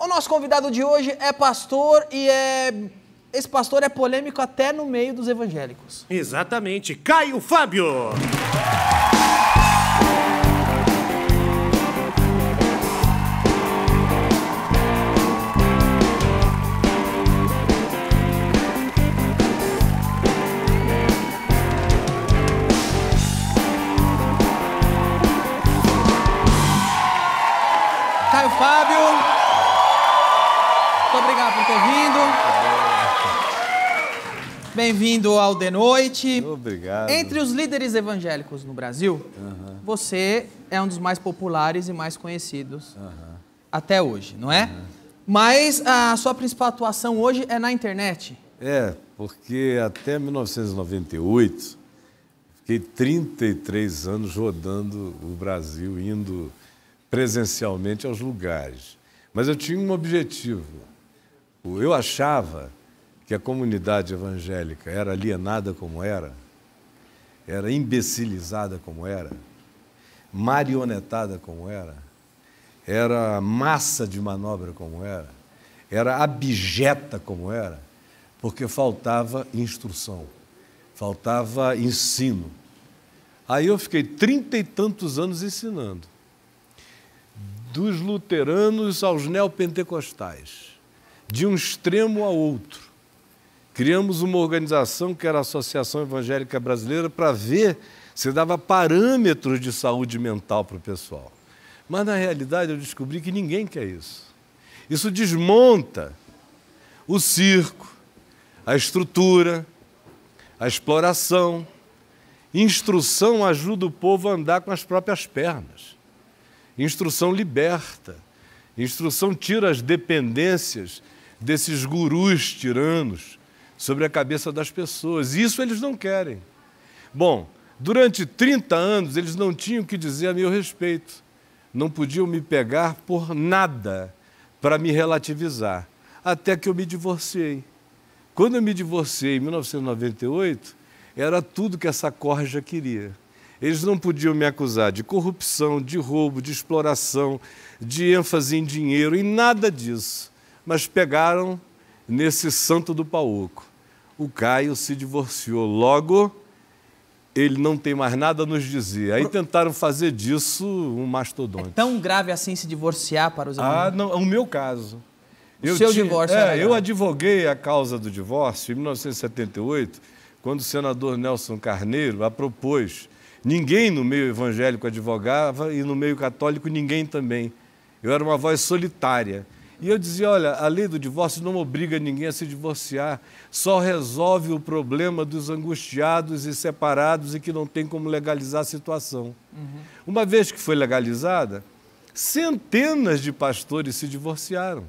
O nosso convidado de hoje é pastor e esse pastor é polêmico até no meio dos evangélicos. Exatamente. Caio Fábio! Caio Fábio, muito obrigado por ter vindo. Bem-vindo ao De Noite. Obrigado. Entre os líderes evangélicos no Brasil, você é um dos mais populares e mais conhecidos até hoje, não é? Mas a sua principal atuação hoje é na internet. É, porque até 1998, fiquei 33 anos rodando o Brasil, indo presencialmente aos lugares. Mas eu tinha um objetivo. Eu achava que a comunidade evangélica era alienada como era imbecilizada como era marionetada como era massa de manobra como era abjeta como era, porque faltava instrução, faltava ensino. Aí eu fiquei 30 e tantos anos ensinando, dos luteranos aos neopentecostais, de um extremo ao outro. Criamos uma organização que era a Associação Evangélica Brasileira para ver se dava parâmetros de saúde mental para o pessoal. Mas, na realidade, eu descobri que ninguém quer isso. Isso desmonta o circo, a estrutura, a exploração. Instrução ajuda o povo a andar com as próprias pernas. Instrução liberta. Instrução tira as dependências desses gurus tiranos sobre a cabeça das pessoas. Isso eles não querem. Bom, durante 30 anos eles não tinham o que dizer a meu respeito. Não podiam me pegar por nada para me relativizar. Até que eu me divorciei. Quando eu me divorciei em 1998, era tudo que essa corja queria. Eles não podiam me acusar de corrupção, de roubo, de exploração, de ênfase em dinheiro, e nada disso. Mas pegaram nesse santo do pauoco. O Caio se divorciou, logo ele não tem mais nada a nos dizer. Aí tentaram fazer disso um mastodonte. É tão grave assim se divorciar para os evangélicos? Não, o meu caso. Divórcio era eu advoguei a causa do divórcio em 1978, quando o senador Nelson Carneiro a propôs. Ninguém no meio evangélico advogava e no meio católico ninguém também. Eu era uma voz solitária. E eu dizia, olha, a lei do divórcio não obriga ninguém a se divorciar, só resolve o problema dos angustiados e separados e que não tem como legalizar a situação. Uma vez que foi legalizada, centenas de pastores se divorciaram.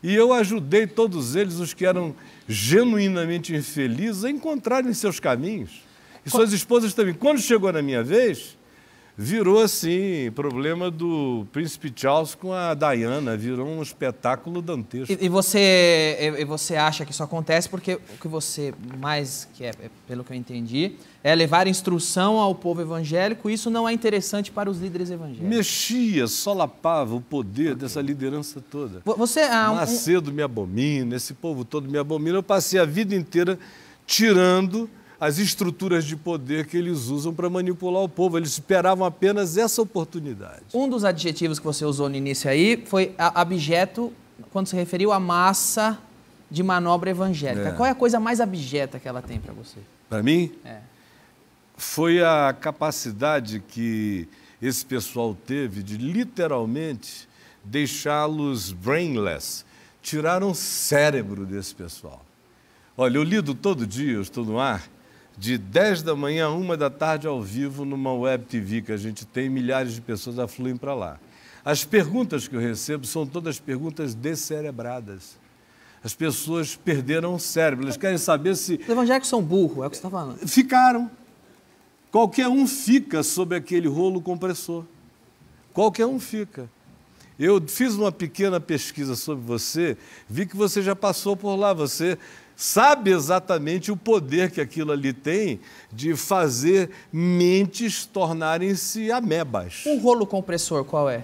E eu ajudei todos eles, os que eram genuinamente infelizes, a encontrarem seus caminhos. E suas esposas também. Quando chegou na minha vez, virou assim, problema do príncipe Charles com a Diana, virou um espetáculo dantesco. E você acha que isso acontece porque o que você mais quer, pelo que eu entendi, é levar instrução ao povo evangélico, e isso não é interessante para os líderes evangélicos. Mexia, solapava o poder dessa liderança toda. Macedo me abomina, esse povo todo me abomina. Eu passei a vida inteira tirando as estruturas de poder que eles usam para manipular o povo. Eles esperavam apenas essa oportunidade. Um dos adjetivos que você usou no início aí foi abjeto, quando se referiu à massa de manobra evangélica. Qual é a coisa mais abjeta que ela tem para você? Para mim? Foi a capacidade que esse pessoal teve de, literalmente, deixá-los brainless. Tiraram o cérebro desse pessoal. Olha, eu lido todo dia, eu estou no ar, de 10 da manhã a 1 da tarde ao vivo numa web TV que a gente tem, milhares de pessoas afluem para lá. As perguntas que eu recebo são todas perguntas descerebradas. As pessoas perderam o cérebro, elas querem saber se... Os evangélicos são burros, é o que você está falando. Ficaram. Qualquer um fica sob aquele rolo compressor. Qualquer um fica. Eu fiz uma pequena pesquisa sobre você, vi que você já passou por lá, você sabe exatamente o poder que aquilo ali tem de fazer mentes tornarem-se amebas. O rolo compressor qual é?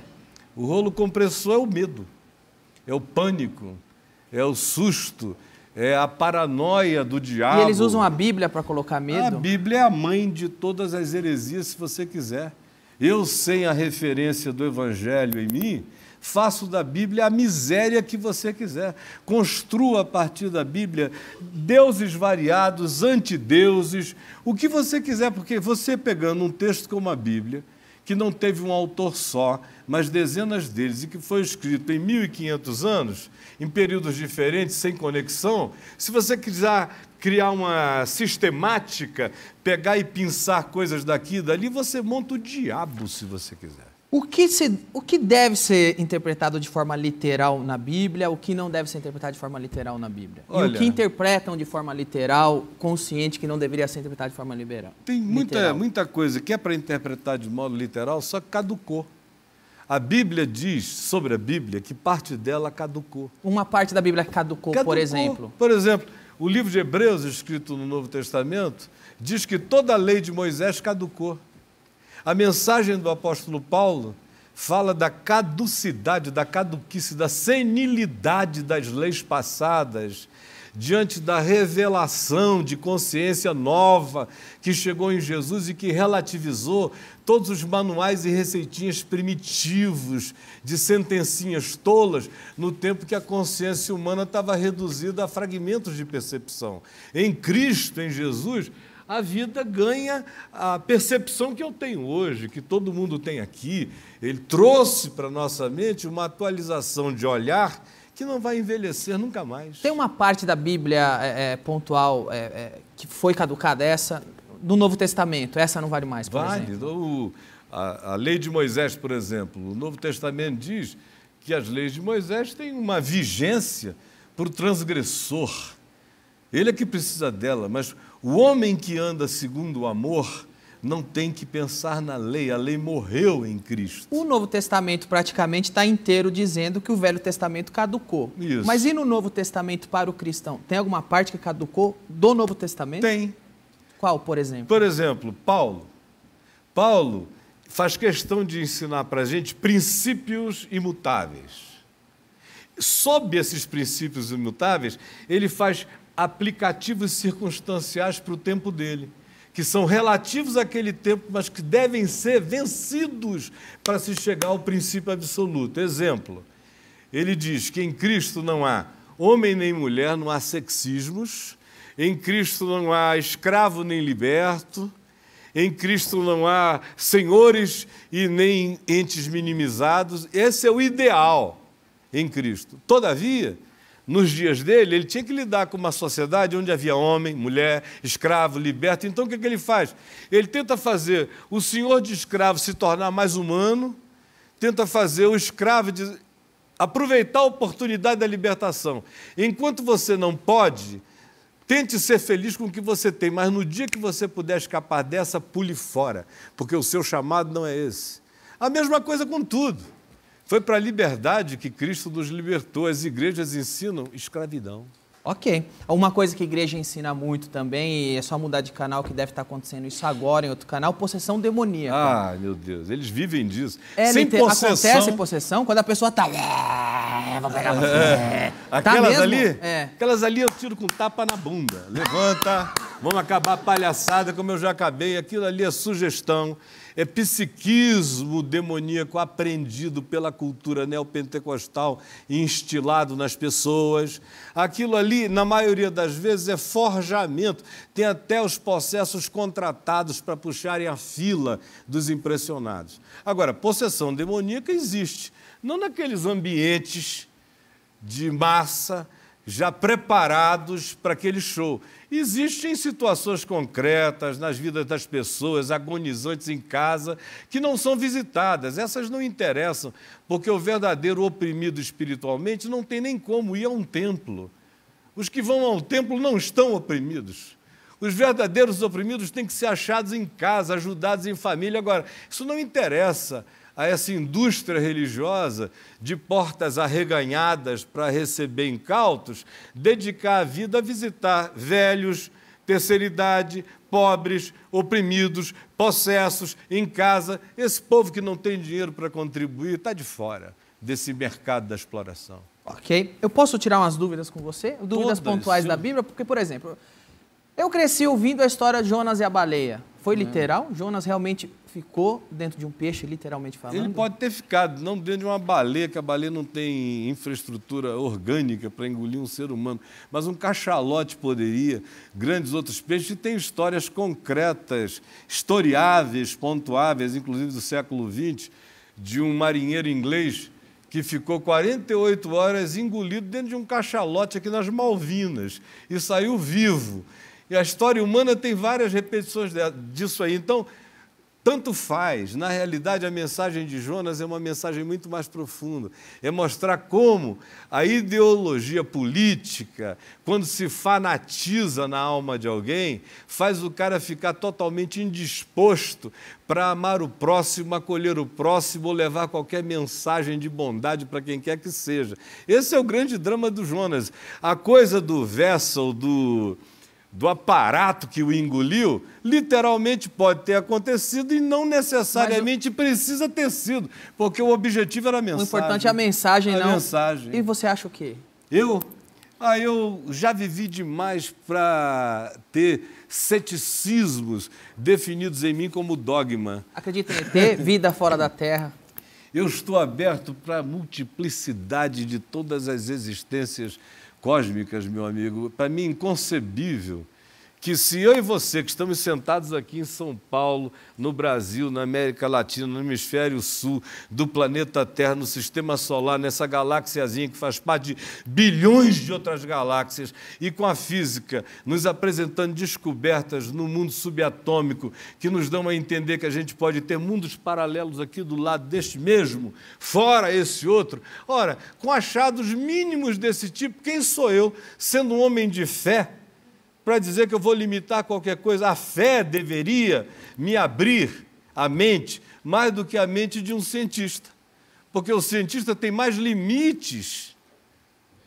O rolo compressor é o medo. é o pânico, é o susto, é a paranoia do diabo. E eles usam a Bíblia para colocar medo? A Bíblia é a mãe de todas as heresias, se você quiser. Eu, sem a referência do Evangelho em mim, faço da Bíblia a miséria que você quiser. Construa a partir da Bíblia deuses variados, antideuses, o que você quiser, porque você pegando um texto como a Bíblia, que não teve um autor só, mas dezenas deles, e que foi escrito em 1500 anos, em períodos diferentes, sem conexão, se você quiser criar uma sistemática, pegar e pensar coisas daqui e dali, você monta o diabo, se você quiser. O que deve ser interpretado de forma literal na Bíblia, o que não deve ser interpretado de forma literal na Bíblia? Olha, e o que interpretam de forma literal, consciente, que não deveria ser interpretado de forma liberal? Tem muita coisa que é para interpretar de modo literal, só que caducou. A Bíblia diz sobre a Bíblia que parte dela caducou. Uma parte da Bíblia caducou, por exemplo? Por exemplo, o livro de Hebreus, escrito no Novo Testamento, diz que toda a lei de Moisés caducou. A mensagem do apóstolo Paulo fala da caducidade, da caduquice, da senilidade das leis passadas, diante da revelação de consciência nova que chegou em Jesus e que relativizou todos os manuais e receitinhas primitivos de sentencinhas tolas no tempo que a consciência humana estava reduzida a fragmentos de percepção. Em Cristo, em Jesus, a vida ganha a percepção que eu tenho hoje, que todo mundo tem aqui. Ele trouxe para a nossa mente uma atualização de olhar que não vai envelhecer nunca mais. Tem uma parte da Bíblia pontual que foi caducada, essa, do Novo Testamento, essa não vale mais, por exemplo? A lei de Moisés, por exemplo, o Novo Testamento diz que as leis de Moisés têm uma vigência para o transgressor. Ele é que precisa dela, mas o homem que anda segundo o amor não tem que pensar na lei, a lei morreu em Cristo. O Novo Testamento praticamente está inteiro dizendo que o Velho Testamento caducou. Isso. Mas e no Novo Testamento para o cristão? Tem alguma parte que caducou do Novo Testamento? Tem. Qual, por exemplo? Por exemplo, Paulo. Paulo faz questão de ensinar para a gente princípios imutáveis. Sob esses princípios imutáveis, ele faz aplicativos circunstanciais para o tempo dele, que são relativos àquele tempo, mas que devem ser vencidos para se chegar ao princípio absoluto. Exemplo, ele diz que em Cristo não há homem nem mulher, não há sexismos, em Cristo não há escravo nem liberto, em Cristo não há senhores e nem entes minimizados. Esse é o ideal em Cristo. Todavia, nos dias dele, ele tinha que lidar com uma sociedade onde havia homem, mulher, escravo, liberto. Então, o que ele faz? Ele tenta fazer o senhor de escravo se tornar mais humano, tenta fazer o escravo aproveitar a oportunidade da libertação. Enquanto você não pode, tente ser feliz com o que você tem, mas no dia que você puder escapar dessa, pule fora, porque o seu chamado não é esse. A mesma coisa com tudo. Foi para a liberdade que Cristo nos libertou. As igrejas ensinam escravidão. Ok. Uma coisa que a igreja ensina muito também, e é só mudar de canal que deve estar acontecendo isso agora em outro canal, possessão demoníaca. Ah, meu Deus, eles vivem disso. Sem possessão. Acontece possessão quando a pessoa está... Vou pegar você. Aquelas tá ali, é. Aquelas ali eu tiro com tapa na bunda. Levanta, vamos acabar a palhaçada como eu já acabei. Aquilo ali é sugestão. É psiquismo demoníaco aprendido pela cultura neopentecostal e instilado nas pessoas. Aquilo ali, na maioria das vezes, é forjamento. Tem até os possessos contratados para puxarem a fila dos impressionados. Agora, possessão demoníaca existe. Não naqueles ambientes de massa já preparados para aquele show. Existem situações concretas nas vidas das pessoas, agonizantes em casa, que não são visitadas. Essas não interessam, porque o verdadeiro oprimido espiritualmente não tem nem como ir a um templo. Os que vão ao templo não estão oprimidos. Os verdadeiros oprimidos têm que ser achados em casa, ajudados em família. Agora, isso não interessa a essa indústria religiosa de portas arreganhadas para receber incautos, dedicar a vida a visitar velhos, terceira idade, pobres, oprimidos, possessos, em casa. Esse povo que não tem dinheiro para contribuir está de fora desse mercado da exploração. Ok. Eu posso tirar umas dúvidas com você? Dúvidas pontuais da Bíblia? Porque, por exemplo, eu cresci ouvindo a história de Jonas e a baleia. Foi literal? Jonas realmente ficou dentro de um peixe, literalmente falando? Ele pode ter ficado, não dentro de uma baleia, que a baleia não tem infraestrutura orgânica para engolir um ser humano, mas um cachalote poderia, grandes outros peixes, e tem histórias concretas, historiáveis, pontuáveis, inclusive do século XX, de um marinheiro inglês que ficou 48 horas engolido dentro de um cachalote aqui nas Malvinas e saiu vivo. E a história humana tem várias repetições disso aí. Então, tanto faz. Na realidade, a mensagem de Jonas é uma mensagem muito mais profunda. É mostrar como a ideologia política, quando se fanatiza na alma de alguém, faz o cara ficar totalmente indisposto para amar o próximo, acolher o próximo ou levar qualquer mensagem de bondade para quem quer que seja. Esse é o grande drama do Jonas. A coisa do vessel, do aparato que o engoliu, literalmente pode ter acontecido e não necessariamente precisa ter sido, porque o objetivo era a mensagem. O importante é a mensagem, não? A mensagem. E você acha o quê? Eu já vivi demais para ter ceticismos definidos em mim como dogma. Acredita em ET, vida fora da Terra? Eu estou aberto para a multiplicidade de todas as existências cósmicas, meu amigo. Para mim é inconcebível que se eu e você, que estamos sentados aqui em São Paulo, no Brasil, na América Latina, no hemisfério sul do planeta Terra, no sistema solar, nessa galáxiazinha que faz parte de bilhões de outras galáxias, e com a física nos apresentando descobertas no mundo subatômico que nos dão a entender que a gente pode ter mundos paralelos aqui do lado deste mesmo, fora esse outro. Ora, com achados mínimos desse tipo, quem sou eu, sendo um homem de fé, para dizer que eu vou limitar qualquer coisa? A fé deveria me abrir a mente mais do que a mente de um cientista, porque o cientista tem mais limites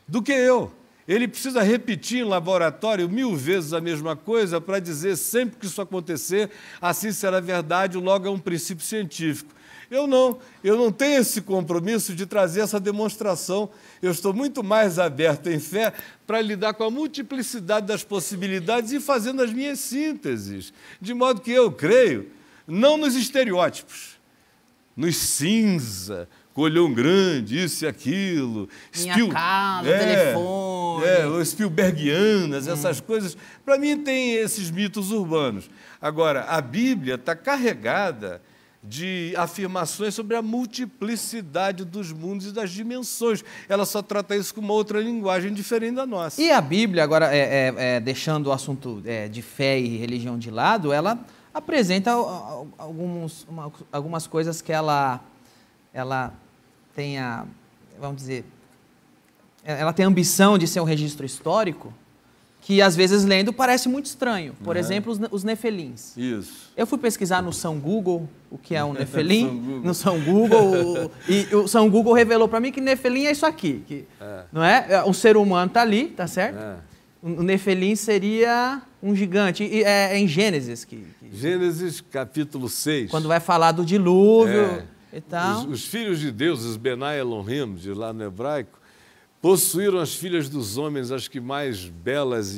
do que eu. Ele precisa repetir em laboratório 1000 vezes a mesma coisa para dizer sempre que isso acontecer, assim será verdade, logo é um princípio científico. Eu não tenho esse compromisso de trazer essa demonstração. Eu estou muito mais aberto em fé para lidar com a multiplicidade das possibilidades e fazendo as minhas sínteses, de modo que eu creio, não nos estereótipos, nos cinza, colhão grande, isso e aquilo. Minha casa, telefone. Os Spielbergianas, essas coisas. Para mim tem esses mitos urbanos. Agora, a Bíblia está carregada de afirmações sobre a multiplicidade dos mundos e das dimensões. Ela só trata isso com uma outra linguagem diferente da nossa. E a Bíblia, agora, deixando o assunto de fé e religião de lado, ela apresenta algumas coisas que ela tem vamos dizer, ela tem a ambição de ser um registro histórico, que às vezes lendo parece muito estranho. Por exemplo, os nefelins. Isso. Eu fui pesquisar no São Google o que é um nefelim, no São Google, e o São Google revelou para mim que nefelim é isso aqui, não é? Um ser humano está ali, tá certo? O nefelim seria um gigante, e é em Gênesis. Gênesis capítulo 6. Quando vai falar do dilúvio e tal. Os filhos de Deus, os Benai Elohim, de lá no hebraico, possuíram as filhas dos homens, as que mais belas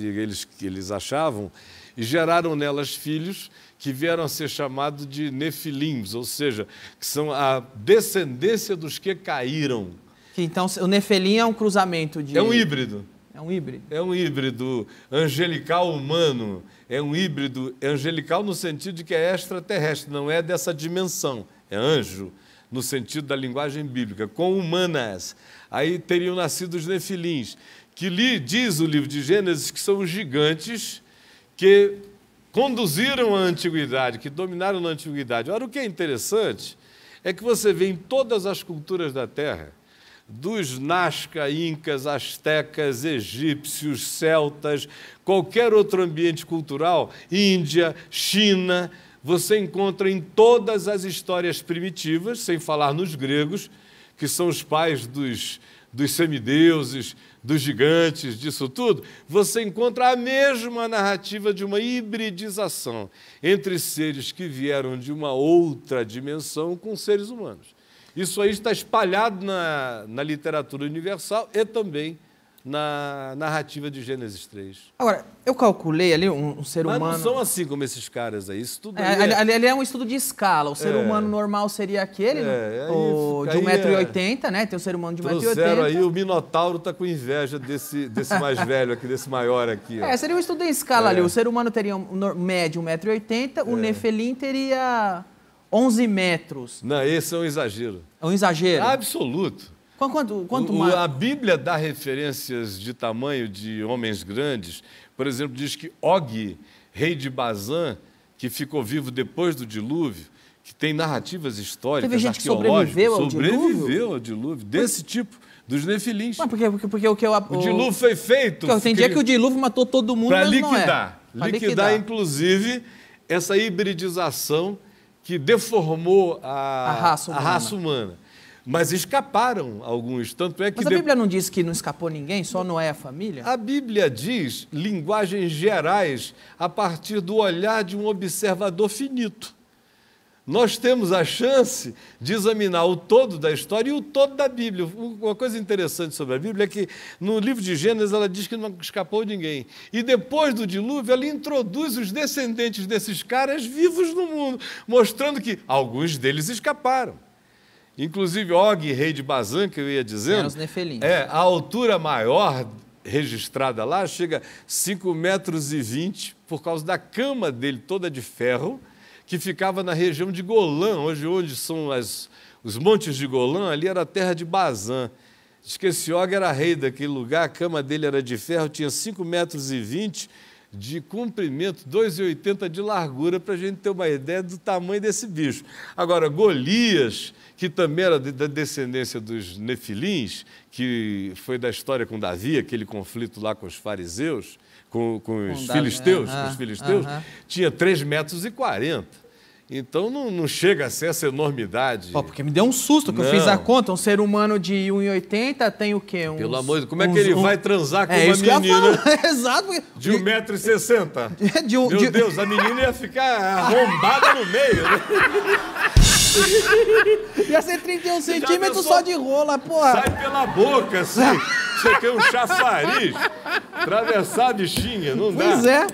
que eles achavam, e geraram nelas filhos que vieram a ser chamados de nefilims, ou seja, que são a descendência dos que caíram. Então, o nefelim é um cruzamento de... É um híbrido. É um híbrido. É um híbrido angelical humano. É um híbrido angelical no sentido de que é extraterrestre, não é dessa dimensão. É anjo, no sentido da linguagem bíblica, com humanas. Aí teriam nascido os nefilins, que diz o livro de Gênesis que são os gigantes que conduziram a antiguidade, que dominaram na antiguidade. Ora, o que é interessante é que você vê em todas as culturas da Terra, dos Nazca, Incas, Astecas, egípcios, celtas, qualquer outro ambiente cultural, Índia, China, você encontra em todas as histórias primitivas, sem falar nos gregos, que são os pais dos semideuses, dos gigantes, disso tudo, você encontra a mesma narrativa de uma hibridização entre seres que vieram de uma outra dimensão com seres humanos. Isso aí está espalhado na literatura universal e também na narrativa de Gênesis 3. Agora, eu calculei ali um ser Mas humano... não são assim como esses caras aí. Isso tudo Ali é um estudo de escala. O ser humano normal seria aquele, de 1,80 m, né? Tem o ser humano de 1,80 m. Trouxeram aí, o Minotauro está com inveja desse mais velho aqui, desse maior aqui. Ó. Seria um estudo em escala ali. O ser humano teria médio 1,80 m, o Nefelim teria 11 metros. Não, esse é um exagero. É um exagero? Absoluto. Quanto mais? A Bíblia dá referências de tamanho de homens grandes. Por exemplo, diz que Og, rei de Bazã, que ficou vivo depois do dilúvio, que tem narrativas históricas, teve gente que sobreviveu ao dilúvio, desse tipo, dos nefilins. Mas porque o que o dilúvio foi feito... Tem dia que o dilúvio matou todo mundo, para mas liquidar. Não é. Liquidar, inclusive, essa hibridização que deformou a raça humana. Mas escaparam alguns, tanto é que... Mas a Bíblia não diz que não escapou ninguém, só Noé e a família? A Bíblia diz linguagens gerais a partir do olhar de um observador finito. Nós temos a chance de examinar o todo da história e o todo da Bíblia. Uma coisa interessante sobre a Bíblia é que no livro de Gênesis ela diz que não escapou ninguém. E depois do dilúvio ela introduz os descendentes desses caras vivos no mundo, mostrando que alguns deles escaparam. Inclusive, Og, rei de Bazã, que eu ia dizendo, os Nefelim. A altura maior registrada lá chega a 5,20 metros por causa da cama dele toda de ferro, que ficava na região de Golã, hoje onde são os montes de Golã, ali era a terra de Bazã. Diz que esse Og era rei daquele lugar, a cama dele era de ferro, tinha 5,20 metros de comprimento, 2,80 de largura, para a gente ter uma ideia do tamanho desse bicho. Agora, Golias, que também era da descendência dos Nefilins, que foi da história com Davi, aquele conflito lá com os fariseus, com os filisteus, tinha 3,40 metros. Então não chega a ser essa enormidade. Porque me deu um susto, que eu fiz a conta. Um ser humano de 1,80 tem o quê? Pelo amor de Deus, como é que ele vai transar com uma menina Exato. De 1,60 m? Meu Deus, a menina ia ficar arrombada no meio. Né? Ia ser 31 centímetros só de rola, porra. Sai pela boca, assim. Você quer um chafariz. Atravessar a bichinha, não dá. Pois é.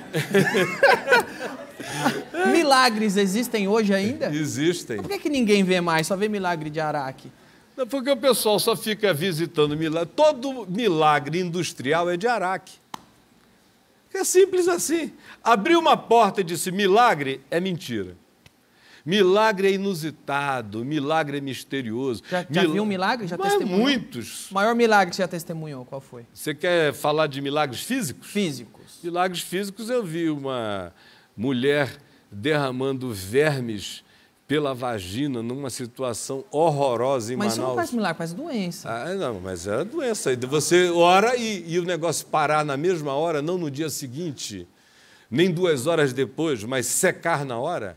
Milagres existem hoje ainda? Existem. Por que ninguém vê mais? Só vê milagre de Araque? Não, porque o pessoal só fica visitando milagre. Todo milagre industrial é de Araque. É simples assim. Abriu uma porta e disse milagre é mentira. Milagre é inusitado, milagre é misterioso. Já viu um milagre? Já testemunhou? Muitos. O maior milagre que você já testemunhou, qual foi? Você quer falar de milagres físicos? Físicos. Milagres físicos eu vi uma mulher derramando vermes pela vagina numa situação horrorosa em Manaus. Mas isso não faz milagre, faz doença. Não, mas é doença. Você ora e o negócio parar na mesma hora, não no dia seguinte, nem 2 horas depois, mas secar na hora.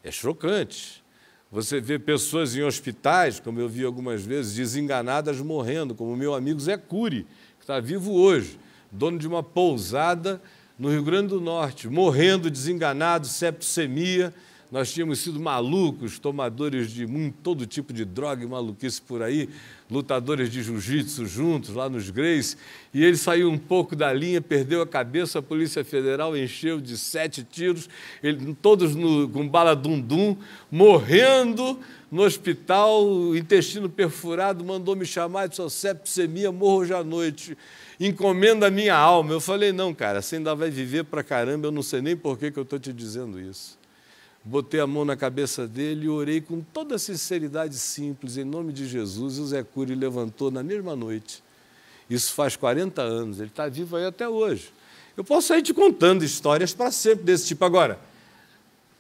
É chocante. Você vê pessoas em hospitais, como eu vi algumas vezes, desenganadas morrendo, como o meu amigo Zé Cury, que está vivo hoje, dono de uma pousada no Rio Grande do Norte, morrendo desenganado, septicemia. Nós tínhamos sido malucos, tomadores de todo tipo de droga e maluquice por aí, lutadores de jiu-jitsu juntos, lá nos Greys, e ele saiu um pouco da linha, perdeu a cabeça, a Polícia Federal encheu de 7 tiros, todos com bala dum-dum, morrendo no hospital, intestino perfurado, mandou me chamar, disse, septicemia, morro hoje à noite, encomenda a minha alma. Eu falei, não, cara, você ainda vai viver pra caramba, eu não sei nem por que eu estou te dizendo isso. Botei a mão na cabeça dele e orei com toda a sinceridade simples, em nome de Jesus, e o Zé Cury levantou na mesma noite. Isso faz 40 anos, ele está vivo aí até hoje. Eu posso sair te contando histórias para sempre desse tipo. Agora,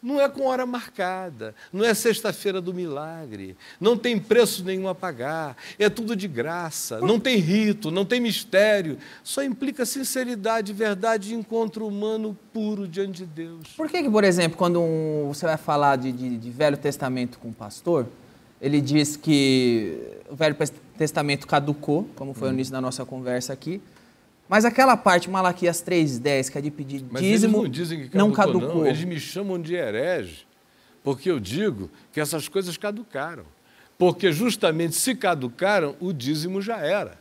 não é com hora marcada, não é sexta-feira do milagre, não tem preço nenhum a pagar, é tudo de graça, não tem rito, não tem mistério, só implica sinceridade, verdade e encontro humano puro diante de Deus. Por que, por exemplo, quando você vai falar de Velho Testamento com o pastor, ele diz que o Velho Testamento caducou, como foi o início da nossa conversa aqui, mas aquela parte, Malaquias 3,10, que é de pedir mas dízimo, eles não dizem que caducou. Não. Eles me chamam de herege, porque eu digo que essas coisas caducaram. Porque justamente se caducaram, o dízimo já era.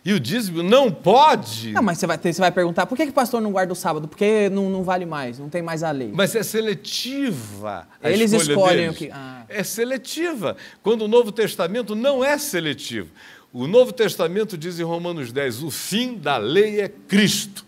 E o dízimo não pode... Não, mas você vai perguntar, por que o pastor não guarda o sábado? Porque não vale mais, não tem mais a lei. Mas é seletiva a Eles escolha escolhem deles. o que... É seletiva, quando o Novo Testamento não é seletivo. O Novo Testamento diz em Romanos 10, o fim da lei é Cristo,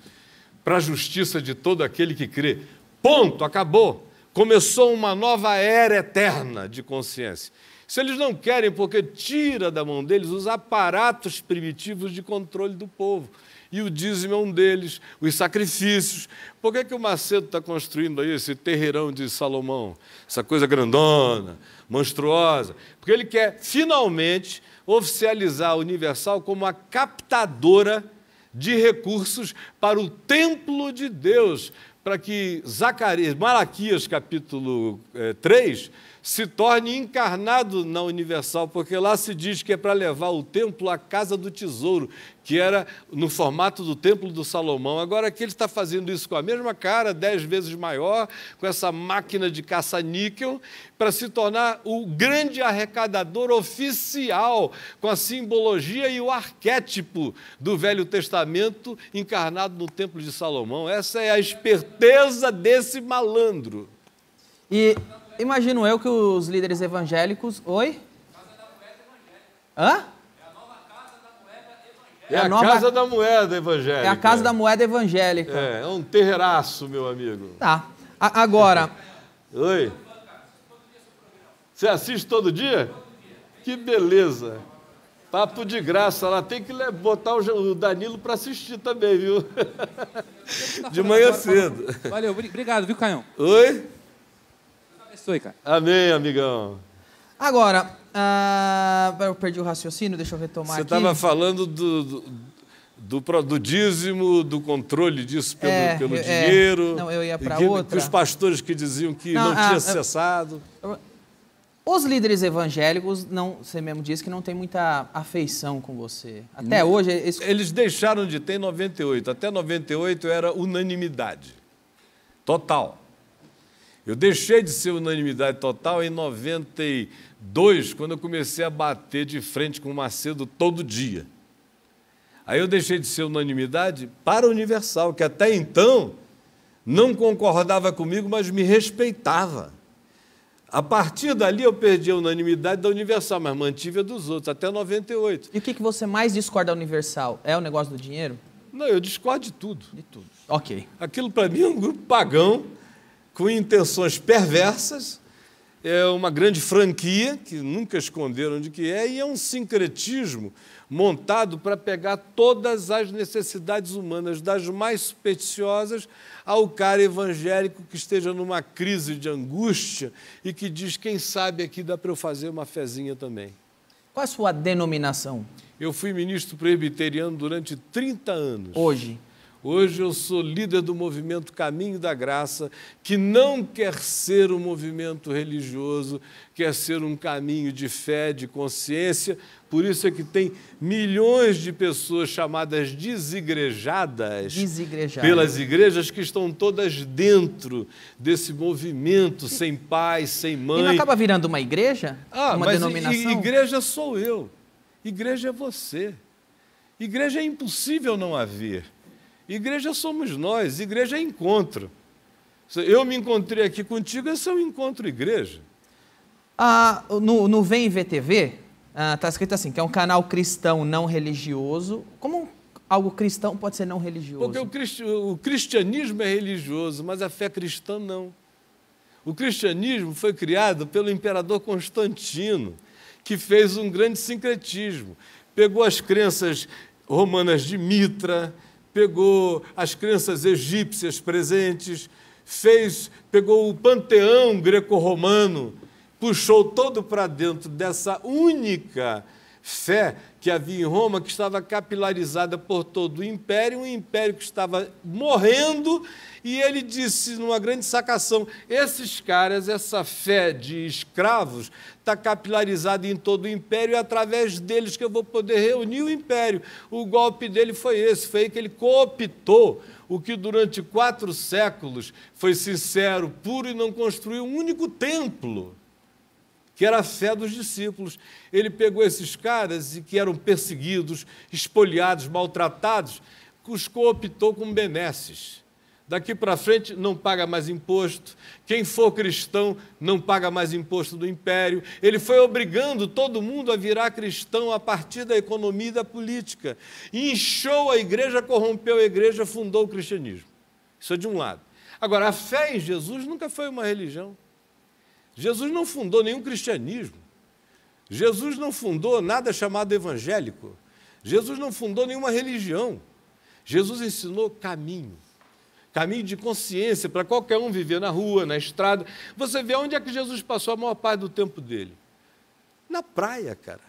para a justiça de todo aquele que crê. Ponto, acabou. Começou uma nova era eterna de consciência. Se eles não querem, porque tira da mão deles os aparatos primitivos de controle do povo. E o dízimo é um deles, os sacrifícios. Por que o Macedo está construindo aí esse terreirão de Salomão? Essa coisa grandona, monstruosa. Porque ele quer, finalmente, oficializar a Universal como a captadora de recursos para o templo de Deus, para que Malaquias, capítulo 3, se torne encarnado na Universal, porque lá se diz que é para levar o templo à casa do tesouro, que era no formato do templo do Salomão. Agora aqui ele está fazendo isso com a mesma cara, 10 vezes maior, com essa máquina de caça-níquel, para se tornar o grande arrecadador oficial, com a simbologia e o arquétipo do Velho Testamento encarnado no templo de Salomão. Essa é a esperteza desse malandro. E imagino eu que os líderes evangélicos... Oi? Hã? É a Casa da Moeda Evangélica. É a Casa da Moeda Evangélica. É um terreiraço, meu amigo. Tá. Agora... Oi? Você assiste todo dia? Que beleza. Papo de graça lá. Tem que botar o Danilo para assistir também, viu? De manhã cedo. Valeu, obrigado, viu, Caião? Oi? Abençoe, cara. Amém, amigão. Agora, eu perdi o raciocínio, deixa eu retomar Você aqui. Você estava falando do dízimo, do controle disso pelo dinheiro. Não, eu ia para outra. Os pastores que diziam que não tinha cessado. Os líderes evangélicos, você mesmo disse que não tem muita afeição com você. Até hoje... Eles deixaram de ter em 98. Até 98 era unanimidade. Total. Eu deixei de ser unanimidade total em 92, quando eu comecei a bater de frente com o Macedo todo dia. Aí eu deixei de ser unanimidade para a Universal, que até então não concordava comigo, mas me respeitava. A partir dali eu perdi a unanimidade da Universal, mas mantive a dos outros, até 98. E o que você mais discorda da Universal? É o negócio do dinheiro? Não, eu discordo de tudo. De tudo. Ok. Aquilo para mim é um grupo pagão, com intenções perversas, é uma grande franquia, que nunca esconderam de que é, e é um sincretismo montado para pegar todas as necessidades humanas, das mais supersticiosas ao cara evangélico que esteja numa crise de angústia e que diz, quem sabe aqui dá para eu fazer uma fezinha também. Qual é a sua denominação? Eu fui ministro presbiteriano durante 30 anos. Hoje eu sou líder do movimento Caminho da Graça, que não quer ser um movimento religioso, quer ser um caminho de fé, de consciência. Por isso é que tem milhões de pessoas chamadas desigrejadas pelas igrejas, que estão todas dentro desse movimento, sem pai, sem mãe. E não acaba virando uma igreja? Uma denominação? Igreja sou eu, igreja é você. Igreja é impossível não haver. Igreja somos nós, igreja é encontro. Eu me encontrei aqui contigo, esse é um encontro igreja. No Vem VTV, está escrito assim, que é um canal cristão não religioso. Como algo cristão pode ser não religioso? Porque o cristianismo é religioso, mas a fé cristã não. O cristianismo foi criado pelo imperador Constantino, que fez um grande sincretismo. Pegou as crenças romanas de Mitra, pegou as crenças egípcias presentes, pegou o panteão greco-romano, puxou todo para dentro dessa única fé que havia em Roma, que estava capilarizada por todo o império, um império que estava morrendo, e ele disse, numa grande sacação, esses caras, essa fé de escravos, está capilarizada em todo o império, e é através deles que eu vou poder reunir o império. O golpe dele foi esse, foi que ele cooptou o que durante 4 séculos foi sincero, puro, e não construiu um único templo, que era a fé dos discípulos. Ele pegou esses caras que eram perseguidos, espoliados, maltratados, os cooptou como benesses. Daqui para frente não paga mais imposto. Quem for cristão não paga mais imposto do império. Ele foi obrigando todo mundo a virar cristão a partir da economia e da política. E inchou a igreja, corrompeu a igreja, fundou o cristianismo. Isso é de um lado. Agora, a fé em Jesus nunca foi uma religião. Jesus não fundou nenhum cristianismo. Jesus não fundou nada chamado evangélico. Jesus não fundou nenhuma religião. Jesus ensinou caminho. Caminho de consciência para qualquer um viver na rua, na estrada. Você vê onde é que Jesus passou a maior parte do tempo dele? Na praia, cara,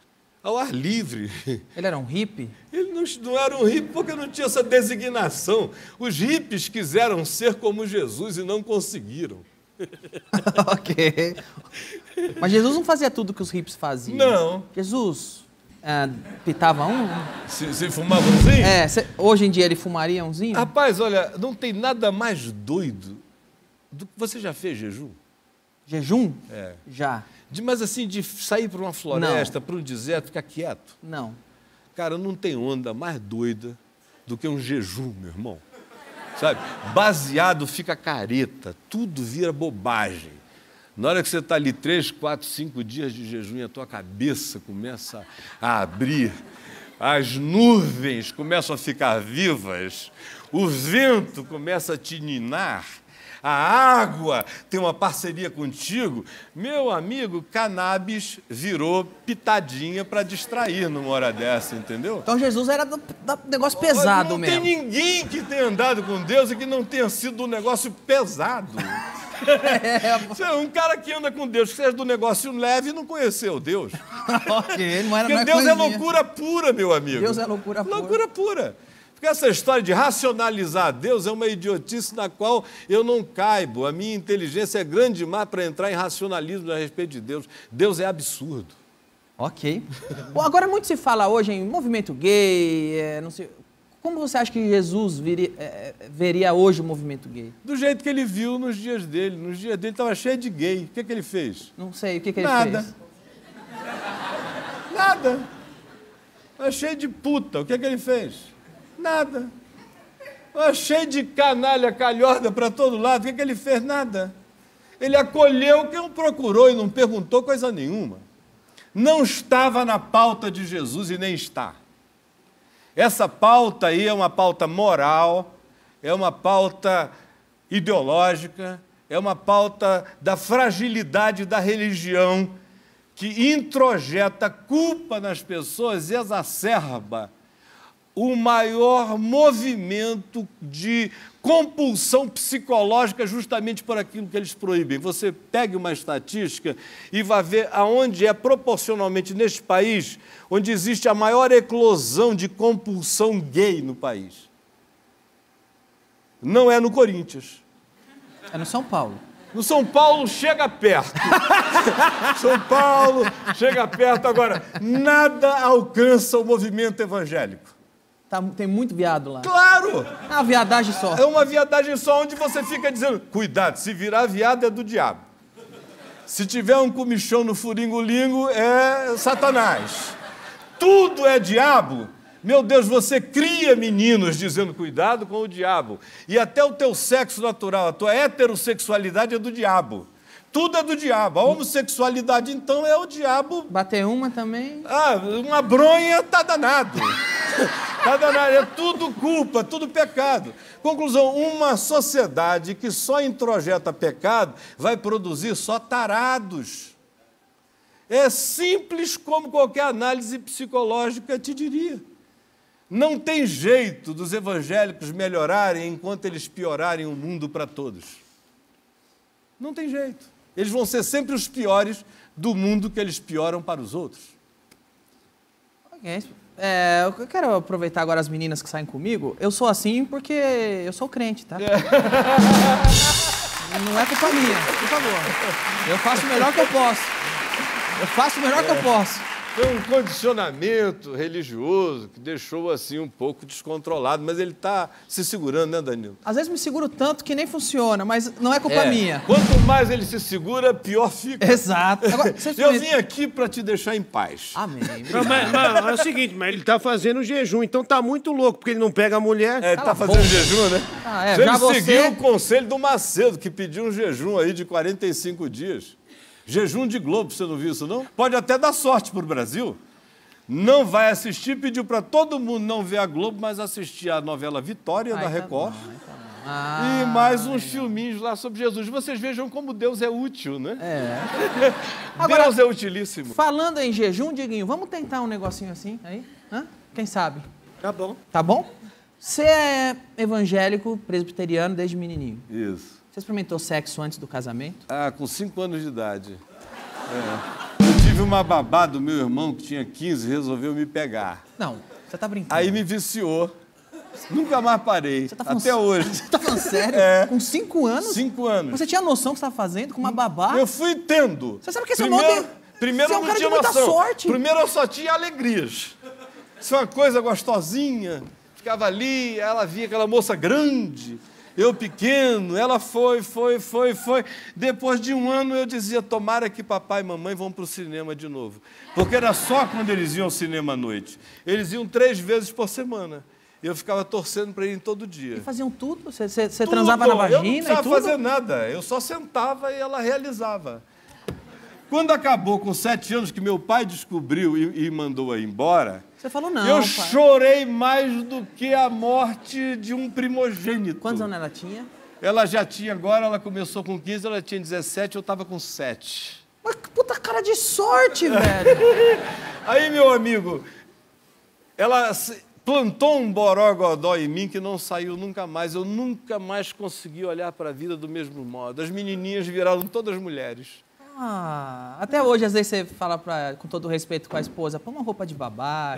ao ar livre. Ele era um hippie? Ele não era um hippie porque não tinha essa designação. Os hippies quiseram ser como Jesus e não conseguiram. Ok. Mas Jesus não fazia tudo que os hippies faziam. Não. Jesus pitava um? Se fumava umzinho? Hoje em dia ele fumaria umzinho? Rapaz, olha, não tem nada mais doido do que... Você já fez jejum? Jejum? É. Já. Mas assim, de sair para uma floresta, para um deserto, ficar quieto? Não. Cara, não tem onda mais doida do que um jejum, meu irmão. Sabe? Baseado fica careta, tudo vira bobagem. Na hora que você está ali 3, 4, 5 dias de jejum e a tua cabeça começa a abrir, as nuvens começam a ficar vivas, o vento começa a te ninar, a água tem uma parceria contigo, meu amigo, cannabis virou pitadinha para distrair numa hora dessa, entendeu? Então Jesus era do negócio pesado mesmo. Não tem ninguém que tenha andado com Deus e que não tenha sido um negócio pesado. Um cara que anda com Deus, que seja do negócio leve, não conheceu Deus. Ok, não era Porque Deus é loucura pura, meu amigo. Deus é loucura pura. Loucura pura. Porque essa história de racionalizar Deus é uma idiotice na qual eu não caibo. A minha inteligência é grande demais para entrar em racionalismo a respeito de Deus. Deus é absurdo. Ok. Bom, agora muito se fala hoje em movimento gay, não sei... Como você acha que Jesus veria hoje o movimento gay? Do jeito que ele viu nos dias dele. Nos dias dele estava cheio de gay. O que ele fez? Não sei, o que ele Nada. fez? Nada. Estava cheio de puta. O que ele fez? Nada. Estava cheio de canalha, calhorda para todo lado. O que ele fez? Nada. Ele acolheu quem o procurou e não perguntou coisa nenhuma. Não estava na pauta de Jesus e nem está. Essa pauta aí é uma pauta moral, é uma pauta ideológica, é uma pauta da fragilidade da religião que introjeta culpa nas pessoas e exacerba o maior movimento de compulsão psicológica justamente por aquilo que eles proíbem. Você pegue uma estatística e vai ver aonde é proporcionalmente neste país onde existe a maior eclosão de compulsão gay no país. Não é no Corinthians. É no São Paulo. No São Paulo chega perto. São Paulo chega perto. Agora, nada alcança o movimento evangélico. Tem muito viado lá. Claro! É uma viadagem só. É uma viadagem só onde você fica dizendo, cuidado, se virar viado é do diabo. Se tiver um comichão no furingolingo, é Satanás. Tudo é diabo. Meu Deus, você cria meninos dizendo cuidado com o diabo. E até o teu sexo natural, a tua heterossexualidade é do diabo. Tudo é do diabo. A homossexualidade, então, é o diabo. Bater uma também. Uma bronha tá danado. Tá danado. É tudo culpa, tudo pecado. Conclusão, uma sociedade que só introjeta pecado vai produzir só tarados. É simples como qualquer análise psicológica te diria. Não tem jeito dos evangélicos melhorarem enquanto eles piorarem o mundo para todos. Não tem jeito. Eles vão ser sempre os piores do mundo que eles pioram para os outros. Ok. Eu quero aproveitar agora as meninas que saem comigo. Eu sou assim porque eu sou crente, tá? Não é culpa minha, por favor. Eu faço o melhor que eu posso. Eu faço o melhor que eu posso. Foi um condicionamento religioso que deixou assim um pouco descontrolado, mas ele está se segurando, né, Danilo? Às vezes me seguro tanto que nem funciona, mas não é culpa minha. Quanto mais ele se segura, pior fica. Exato. Agora, Eu vim aqui para te deixar em paz. Amém. Mas é o seguinte, mas ele tá fazendo jejum, então tá muito louco, porque ele não pega a mulher. Ele tá fazendo jejum, né? Já seguiu o conselho do Macedo, que pediu um jejum aí de 45 dias. Jejum de Globo, você não viu isso, não? Pode até dar sorte pro Brasil. Não vai assistir, pediu para todo mundo não ver a Globo, mas assistir a novela Vitória da Record. E mais uns filminhos lá sobre Jesus. Vocês vejam como Deus é útil, né? Agora, Deus é utilíssimo. Falando em jejum, Diguinho, vamos tentar um negocinho assim aí? Hã? Quem sabe? Tá bom. Tá bom? Você é evangélico, presbiteriano desde menininho. Isso. Você experimentou sexo antes do casamento? Ah, com 5 anos de idade. Eu tive uma babá do meu irmão que tinha 15 e resolveu me pegar. Não, você tá brincando. Aí me viciou. Nunca mais parei. Até hoje. Você tá falando sério? Com 5 anos? 5 anos. Você tinha noção que você estava fazendo com uma babá? Eu fui tendo. Você sabe que esse nome... Primeiro você é eu um não cara tinha de muita noção. sorte. Primeiro eu só tinha alegrias. Isso é uma coisa gostosinha. Ficava ali, ela via aquela moça grande, eu pequeno, ela foi. Depois de 1 ano eu dizia, tomara que papai e mamãe vão para o cinema de novo. Porque era só quando eles iam ao cinema à noite. Eles iam 3 vezes por semana. Eu ficava torcendo para irem todo dia. E faziam tudo? Você transava na vagina e tudo? Eu não precisava fazer nada, eu só sentava e ela realizava. Quando acabou com 7 anos, que meu pai descobriu e mandou-a embora... Você falou não, eu pai. chorei mais do que a morte de um primogênito. Quantos anos ela tinha? Ela já tinha agora, ela começou com 15, ela tinha 17, eu estava com 7. Mas que puta cara de sorte, velho. Aí, meu amigo, ela plantou um borogodó em mim que não saiu nunca mais. Eu nunca mais consegui olhar para a vida do mesmo modo. As menininhas viraram todas mulheres. Até hoje, às vezes, você fala com todo respeito com a esposa, põe uma roupa de babá.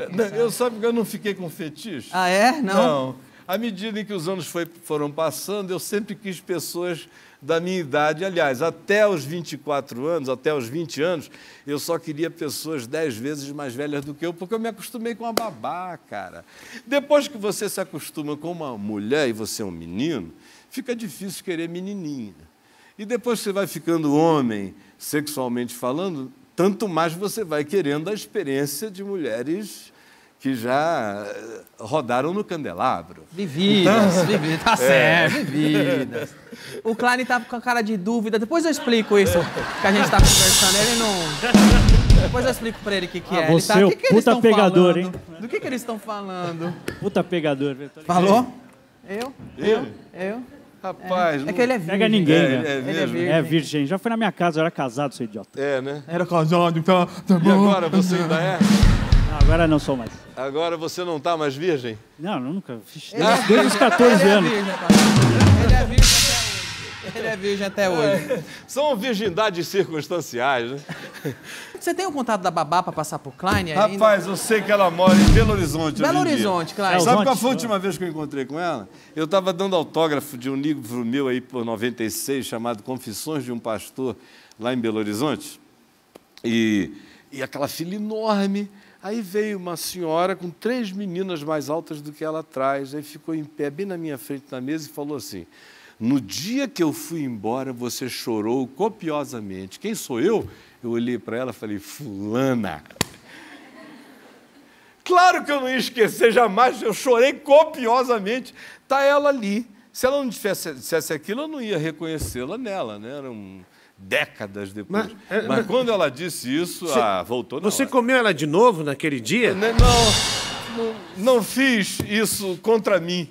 Sabe que eu não fiquei com fetiche? Ah, é? Não. À medida em que os anos foram passando, eu sempre quis pessoas da minha idade. Aliás, até os 24 anos, até os 20 anos, eu só queria pessoas 10 vezes mais velhas do que eu, porque eu me acostumei com a babá, cara. Depois que você se acostuma com uma mulher e você é um menino, fica difícil querer menininha. E depois que você vai ficando homem, sexualmente falando, tanto mais você vai querendo a experiência de mulheres que já rodaram no candelabro. Vividas, tá certo, vividas. O Klein tá com a cara de dúvida, depois eu explico isso que a gente tá conversando, ele não... Depois eu explico pra ele o que é. Você ele é o puta pegador, falando? hein? Do que eles estão falando? Puta pegador. Falou? Ele? Eu? Rapaz, é que ele é virgem. Pega ninguém, É né? mesmo? É virgem. Já foi na minha casa, eu era casado, seu idiota. É, né? Era casado, tá E bom. agora você ainda é? Não, agora não sou mais. Agora você não está mais virgem? Não, nunca. Fiz Desde os 14 anos. Ele é virgem até hoje. São virgindades circunstanciais, né? Você tem o contato da babá pra passar pro Klein ainda? Rapaz, eu sei que ela mora em Belo Horizonte Belo hoje em dia. Horizonte, Klein. Sabe qual foi a última vez que eu encontrei com ela? Eu estava dando autógrafo de um livro meu aí por 96, chamado Confissões de um Pastor, lá em Belo Horizonte. E aquela fila enorme. Aí veio uma senhora com 3 meninas mais altas do que ela atrás. Aí ficou em pé, bem na minha frente na mesa, e falou assim: no dia que eu fui embora, você chorou copiosamente. Quem sou eu? Eu olhei para ela e falei: fulana. Claro que eu não ia esquecer jamais, eu chorei copiosamente. Está ela ali. Se ela não dissesse aquilo, eu não ia reconhecê-la nela, né? Eram décadas depois. Mas quando ela disse isso, voltou na Você hora. comeu ela de novo naquele dia? Não fiz isso contra mim.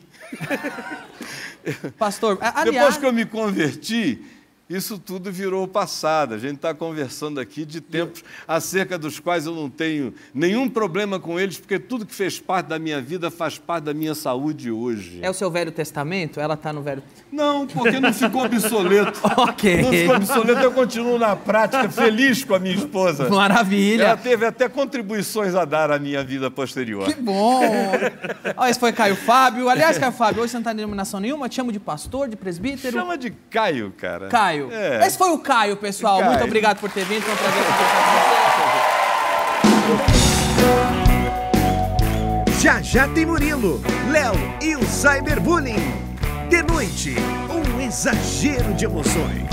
Pastor, aliás... Depois que eu me converti, isso tudo virou passado. A gente está conversando aqui de tempos acerca dos quais eu não tenho nenhum problema com eles, porque tudo que fez parte da minha vida faz parte da minha saúde hoje. É o seu Velho Testamento? Ela tá no Velho... Não, porque não ficou obsoleto. Ok. Não ficou obsoleto, eu continuo na prática, feliz com a minha esposa. Maravilha. Ela teve até contribuições a dar à minha vida posterior. Que bom. Ó, esse foi Caio Fábio. Aliás, Caio Fábio, hoje você não está em denominação nenhuma, te chamo de pastor, de presbítero. Chama de Caio, cara. Caio. É. Esse foi o Caio, pessoal. Caio. Muito obrigado por ter vindo. Foi um prazer ter Já já tem Murilo, Léo e o Cyberbullying. De noite, um exagero de emoções.